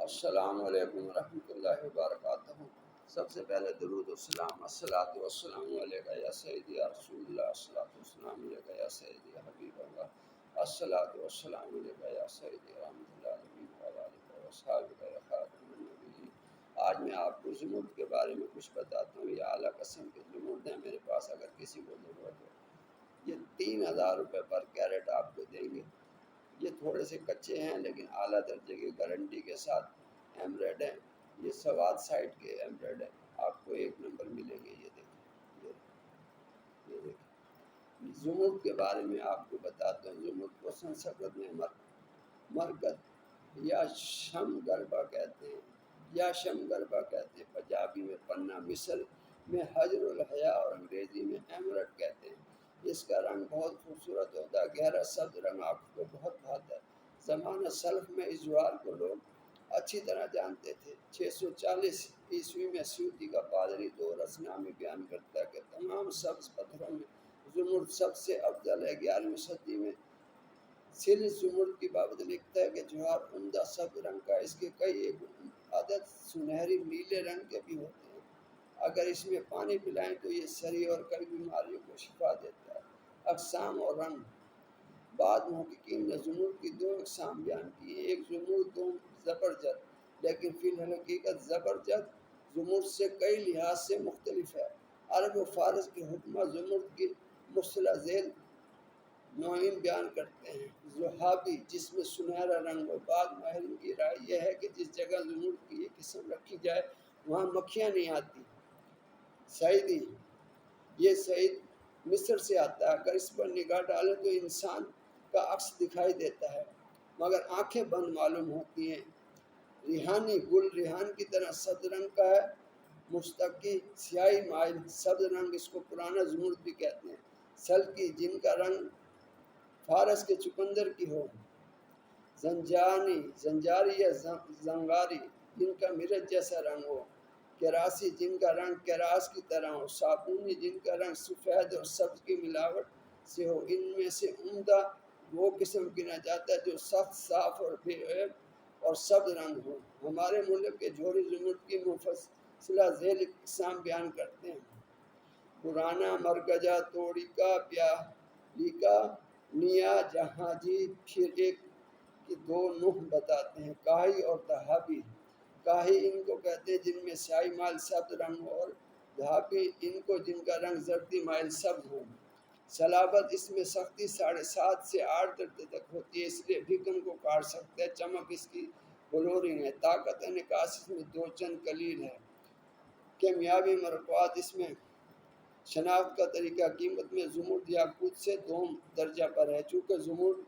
السلام علیکم ورحمۃ اللہ وبرکاتہ۔ سب سے پہلے درود و سلام، الصلاۃ والسلام علیکہ یا سیدی یا رسول اللہ، الصلاۃ والسلام علیکہ یا سیدی یا حبیب اللہ، الصلاۃ والسلام علیکہ یا سیدی رحمۃ اللہ العالمین وعلی آلہ وصحبہ یا خاتم النبیین۔ آج میں آپ کو زمرد کے بارے میں کچھ بتاتا ہوں۔ یہ اعلیٰ قسم کے زمرد ہیں میرے پاس، اگر کسی کو ضرورت ہو۔ یہ 3000 روپے پر کیرٹ آپ کو دیں گے۔ یہ تھوڑے سے کچے ہیں لیکن اعلیٰ درجے کی گارنٹی کے ساتھ ایمریڈ ہیں۔ یہ سوات سائڈ کے ایمریڈ ہیں، آپ کو ایک نمبر ملیں گے۔ یہ دیکھیں، یہ دیکھیں زمرد کے بارے میں آپ کو بتاتا ہوں۔ زمرد کو سنسکرت میں مرگد یا شم گربا کہتے ہیں، پنجابی میں پنا، مصر میں حجر الحیا اور انگریزی میں ایمریڈ کہتے ہیں۔ اس کا رنگ بہت خوبصورت ہوتا ہے، گہرا سبز رنگ آنکھوں کو بہت بھاتا ہے۔ زمانہ سلف میں اس جوہر کو لوگ اچھی طرح جانتے تھے۔ 640 عیسوی میں سیوطی کا پادری دو رسنا میں بیان کرتا ہے کہ تمام سبز پتھروں میں زمرد سب سے افضل ہے۔ 11ویں صدی میں سل زمرد کی بابت لکھتا ہے کہ جوہر عمدہ سبز رنگ کا، اس کے کئی ایک عدد سنہری نیلے رنگ کے بھی ہوتے ہیں۔ اگر اس میں پانی پلائیں تو یہ سری اور کئی بیماریوں کو شفا دیتا ہے۔ اقسام اور رنگ۔ بعض محققین نے زمرد کی دو اقسام بیان کی ہیں، ایک زمرد دوم زبرجد، لیکن فی الحقیقت زبرجد زمرد سے کئی لحاظ سے مختلف ہے۔ عرب و فارس کے حکماء زمرد کی مصطلح ذیل نوعین بیان کرتے ہیں۔ ذہابی، جس میں سنہرا رنگ ہو۔ بعض ماہرین کی رائے یہ ہے کہ جس جگہ زمرد کی یہ قسم رکھی جائے وہاں مکھیاں نہیں آتی۔ سعیدی، یہ سعید مصر سے آتا ہے، اگر اس پر نگاہ ڈالیں تو انسان کا عکس دکھائی دیتا ہے مگر آنکھیں بند معلوم ہوتی ہیں۔ ریحانی، گل ریحان کی طرح سبز رنگ کا ہے، مستقی سیاہی مائل سبز رنگ، اس کو پرانا زمرد بھی کہتے ہیں۔ سلکی، جن کا رنگ فارس کے چقندر کی ہو۔ زنجاری یا زنگاری، جن کا مرچ جیسا رنگ ہو۔ کراسی، جن کا رنگ کراس کی طرح ہو۔ صابونی، جن کا رنگ سفید اور سبز کی ملاوٹ سے ہو۔ ان میں سے عمدہ وہ قسم گنا جاتا ہے جو سخت، صاف اور بے عیب اور سبز رنگ ہو۔ ہمارے ملک کے جوہری زمرد کی مفصلہ ذیل اقسام بیان کرتے ہیں۔ پرانا، مرگجہ، توڑیکا، پیالیکا، نیا جہانجی۔ پھر ایک کی دو نوع بتاتے ہیں، کاہی اور دھابی۔ کاہی ان کو کہتے ہیں جن میں سیاہی مائل سبز رنگ ہو، اور دھابی ان کو جن کا رنگ زردی مائل سبز ہو۔ صلابت، اس میں سختی 7.5 سے 8 درجے تک ہوتی ہے، اس لیے بھیگن کو کاٹ سکتا ہے۔ چمک اس کی بلورنگ ہے۔ طاقت انعکاس اس میں دو چند قلیل ہے۔ کیمیاوی مرکبات اس میں شناخت کا طریقہ۔ قیمت میں زمرد یاقوت سے دوم درجہ پر ہے۔ چونکہ زمرد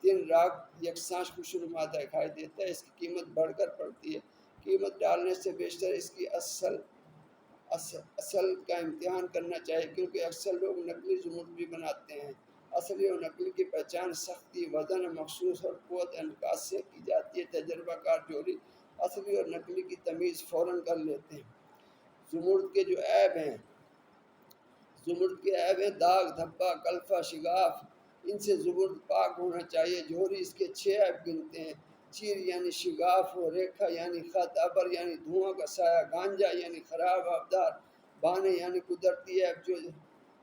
3 راگ یکساں خوشنما دکھائی دیتا ہے، اس کی قیمت بڑھ کر پڑتی ہے۔ قیمت ڈالنے سے بیشتر اس کی اصل کا امتحان کرنا چاہیے، کیونکہ اکثر لوگ نقلی زمرد بھی بناتے ہیں۔ اصلی اور نقلی کی پہچان سختی، وزن مخصوص اور قوت انعکاس سے کی جاتی ہے۔ تجربہ کار جوہری اصلی اور نقلی کی تمیز فوراً کر لیتے ہیں۔ زمرد کے جو عیب ہیں، زمرد کے عیب ہیں داغ، دھبا، کلفہ، شگاف۔ ان سے زمرد پاک ہونا چاہیے۔ جوہری اس کے 6 عیب گنتے ہیں: چیر یعنی شگاف ہو، ریکھا یعنی خط، ابر یعنی دھواں کا سایہ، گانجا یعنی خراب آبدار، بانے یعنی قدرتی عیب جو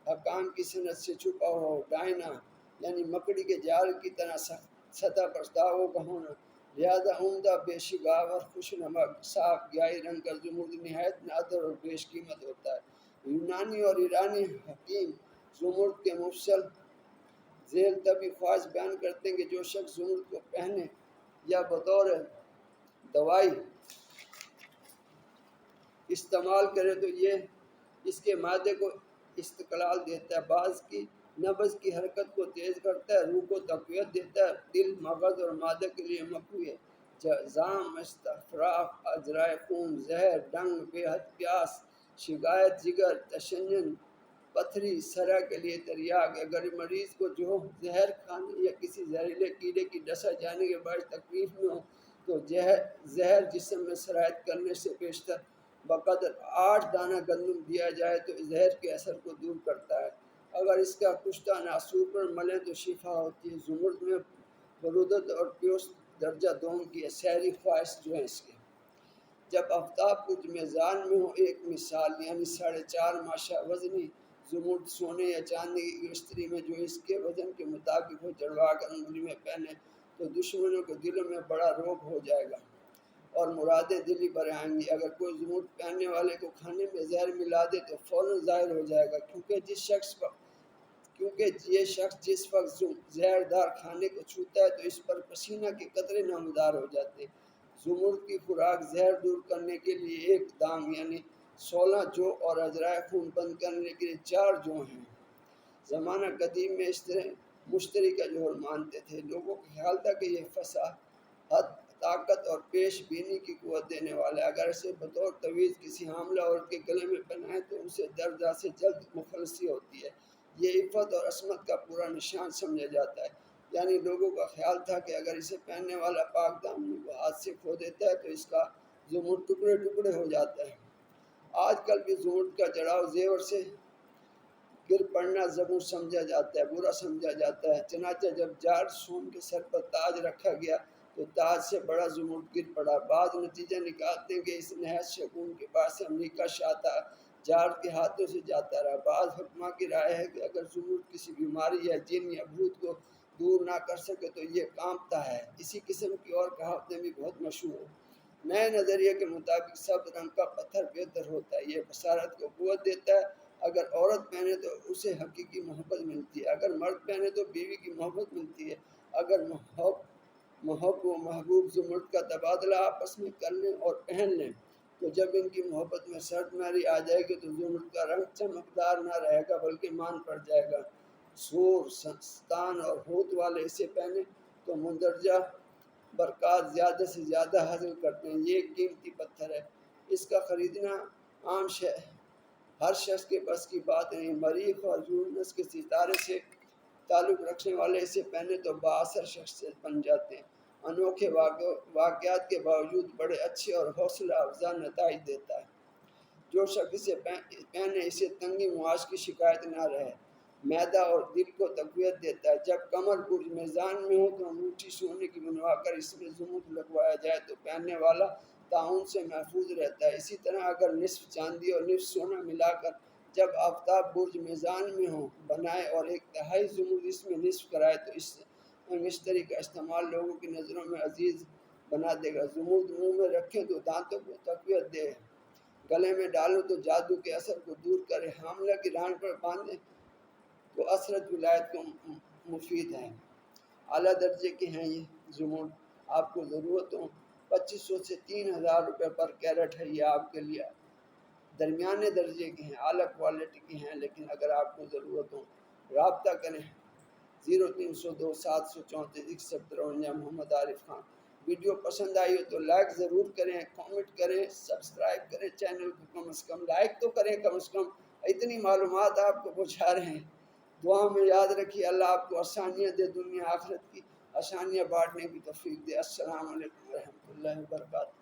حکام کی صنعت سے چھپا ہو، ڈائنا یعنی مکڑی کے جال کی طرح سطح پر داغوں کا ہونا۔ لہذا عمدہ، بے شگاف اور خوش نمک صاف گیاہی رنگ کا زمرد نہایت نادر اور بیش قیمت ہوتا ہے۔ یونانی اور ایرانی حکیم زمرد کے مفصل ذیل طبی خواص بیان کرتے ہیں کہ جو شخص زمرد کو پہنے یا بطور دوائی استعمال کرے تو یہ اس کے معدے کو استقلال دیتا ہے، بعض کی نبض کی حرکت کو تیز کرتا ہے، روح کو تقویت دیتا ہے، دل، مغز اور معدے کے لیے مفید ہے۔ زام، استفراغ، اذرائے خون، زہر، ڈنگ، بے حد پیاس، شکایت جگر، تشنج، پتھری، سرہ کے لیے تریاق۔ اگر مریض کو جو زہر کھانے یا کسی زہریلے کیڑے کی ڈسا جانے کے باعث تکلیف میں ہو تو زہر جسم میں سرایت کرنے سے بیشتر بقدر 8 دانہ گندم دیا جائے تو زہر کے اثر کو دور کرتا ہے۔ اگر اس کا کشتہ ناسور پر ملیں تو شفا ہوتی ہے۔ زمرد میں برودت اور پیوست درجہ دوم کی ہے۔ سحری خواص جو ہیں اس کے جب آفتاب برج میزان میں ہو، ایک مثال یعنی 4.5 ماشا وزنی زمرد سونے یا چاندی کی گشتری میں جو اس کے وزن کے مطابق ہو چڑھوا کر انگلی میں پہنے تو دشمنوں کے دلوں میں بڑا رعب ہو جائے گا اور مرادیں دلی پر آئیں گی۔ اگر کوئی زمرد پہننے والے کو کھانے میں زہر ملا دے تو فوراً ظاہر ہو جائے گا، کیونکہ یہ شخص جس وقت زہر دار کھانے کو چھوتا ہے تو اس پر پسینہ کے قطرے نمودار ہو جاتے ہیں۔ زمرد کی خوراک زہر دور کرنے کے لیے ایک دام یعنی 16 جو اور اجرائے خون بند کرنے کے لیے 4 جو ہیں۔ زمانہ قدیم میں اس طرح مشتری کا جوہر مانتے تھے۔ لوگوں کا خیال تھا کہ یہ فصاحت، طاقت اور پیش بینی کی قوت دینے والا ہے۔ اگر اسے بطور تویز کسی حاملہ عورت کے گلے میں پہنائیں تو اسے درجہ سے جلد مخلصی ہوتی ہے۔ یہ عفت اور عصمت کا پورا نشان سمجھا جاتا ہے۔ یعنی لوگوں کا خیال تھا کہ اگر اسے پہننے والا پاک دامنی کو ہاتھ سے کھو دیتا ہے تو اس کا زمرد ٹکڑے ٹکڑے ہو جاتا ہے۔ آج کل بھی زمرد کا جڑاؤ زیور سے گر پڑنا زبون سمجھا جاتا ہے، برا سمجھا جاتا ہے۔ چنانچہ جب جارج سون کے سر پر تاج رکھا گیا تو تاج سے بڑا زمرد گر پڑا۔ بعض نتیجہ نکالتے ہیں کہ اس نہایت شگون کے بعد سے امریکہ شاتا جارج کے ہاتھوں سے جاتا رہا۔ بعض حکماء کی رائے ہے کہ اگر زمرد کسی بیماری یا جن یا بھوت کو دور نہ کر سکے تو یہ کانپتا ہے۔ اسی قسم کی اور کہاوتیں بھی بہت مشہور ہیں۔ نئے نظریے کے مطابق سبز رنگ کا پتھر بہتر ہوتا ہے، یہ بصارت کو قوت دیتا ہے۔ اگر عورت پہنے تو اسے حقیقی محبت ملتی ہے، اگر مرد پہنے تو بیوی کی محبت ملتی ہے۔ اگر محب و محبوب زمرد کا تبادلہ آپس میں کر لیں اور پہن لیں تو جب ان کی محبت میں سرد ماری آ جائے گی تو زمرد کا رنگ چمکدار نہ رہے گا بلکہ مان پڑ جائے گا۔ سور، ستان اور ہوت والے اسے پہنے تو مندرجہ برکات زیادہ سے زیادہ حاصل کرتے ہیں۔ یہ ایک قیمتی پتھر ہے، اس کا خریدنا عام ہر شخص کے بس کی بات نہیں۔ مریخ اور یورینس کے ستارے سے تعلق رکھنے والے اسے پہنے تو بااثر شخصیت بن جاتے ہیں۔ انوکھے واقعات کے باوجود بڑے اچھے اور حوصلہ افزا نتائج دیتا ہے۔ جو شخص اسے پہنے اسے تنگی معاش کی شکایت نہ رہے۔ معدہ اور دل کو تقویت دیتا ہے۔ جب کمر برج میزان میں ہو تو انگوٹھی سونے کی بنوا کر اس میں زمرد لگوایا جائے تو پہننے والا طاعون سے محفوظ رہتا ہے۔ اسی طرح اگر نصف چاندی اور نصف سونا ملا کر جب آفتاب برج میزان میں ہو بنائے اور 1/3 زمرد اس میں نصف کرائے تو اس مشتری کا استعمال لوگوں کی نظروں میں عزیز بنا دے گا۔ زمرد منہ میں رکھیں تو دانتوں کو تقویت دے، گلے میں ڈالوں تو جادو کے اثر کو دور کرے، حاملہ کی ران پر باندھیں تو اثرت ولایت کو مفید ہے۔ اعلیٰ درجے کے ہیں یہ زمرد، آپ کو ضرورت ہو 2500 سے 3000 روپے پر کیرٹ ہے، یہ آپ کے لیے درمیانے درجے کے ہیں، اعلیٰ کوالٹی کے ہیں، لیکن اگر آپ کو ضرورت ہو رابطہ کریں 0302 734 6153 محمد عارف خان۔ ویڈیو پسند آئی ہو تو لائک ضرور کریں، کامنٹ کریں، سبسکرائب کریں، چینل کو کم از کم لائک تو کریں، کم از کم اتنی معلومات آپ کو پہنچا رہے ہیں۔ دعا میں یاد رکھیے، اللہ آپ کو آسانیاں دے، دنیا آخرت کی آسانیاں بانٹنے کی توفیق دے۔ السلام علیکم ورحمۃ اللہ وبرکاتہ۔